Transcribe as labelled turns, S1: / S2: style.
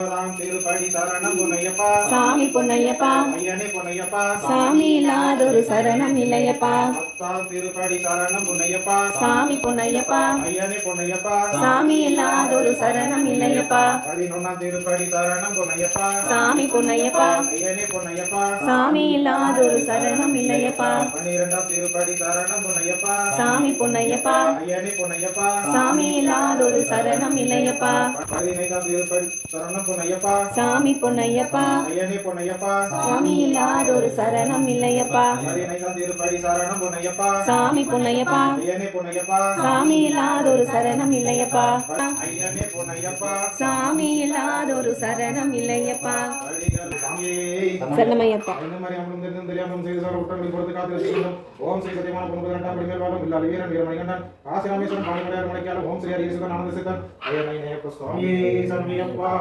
S1: திருப்படி சரணம் பொன்னையப்பா
S2: சாமி பொன்னையப்பா
S1: ஐயனே பொன்னையப்பா
S2: சாமி இல்லாதொரு சரணம் இல்லையப்பா
S1: திருப்படி சரணம் பொன்னையப்பா
S2: சாமி பொன்னையப்பா
S1: ஐயனே பொன்னையப்பா
S2: சாமி இல்லாதொரு சரணம் இல்லையப்பா
S1: 11ஆம் திருப்படி சரணம் பொன்னையப்பா
S2: சாமி பொன்னையப்பா
S1: ஐயனே பொன்னையப்பா
S2: சாமி இல்லாதொரு சரணம் இல்லையப்பா
S1: 12ஆம் திருப்படி சரணம் பொன்னையப்பா
S2: சாமி பொன்னையப்பா
S1: ஐயனே பொன்னையப்பா
S2: சாமி இல்லாதொரு சரணம் இல்லையப்பா
S1: 15ஆம் திருப்படி சரணம் பொன்னையப்பா
S2: சாமி பொன்னையப்பா
S1: ஐயனே பொன்னையப்பா
S2: சாமி இல்லாதொரு சரணம் இல்லையப்பா
S1: 15ஆம் திருப்படி சரணம் பொன்னையப்பா
S2: சாமி பொன்னையப்பா
S1: ஐயனே பொன்னையப்பா
S2: சாமி இல்லாதொரு சரணம் இல்லையப்பா
S1: ஐயனே பொன்னையப்பா
S2: சாமி இல்லாதொரு சரணம் இல்லையப்பா
S1: சாமியே
S2: சரணமையப்பா
S1: இந்த மாதிரி அமலும் தெரிந்தும் தெரியாமலும் செய்து சார் குற்றங்களை பொறுத்து காத்து வச்சுக்கணும். ஓம் ஸ்ரீ சத்தியமான குடும்ப இரண்டாம் படிமேல் வாரம் இல்லாத வீரன் வீரமணிகண்டன் காசி ராமேஸ்வரன் பாணிமலையார் மலைக்கால ஓம் ஸ்ரீ ஹரிசுதன் ஆனந்த சித்தன் ஐயனை சுவாமியே சரணமையப்பா.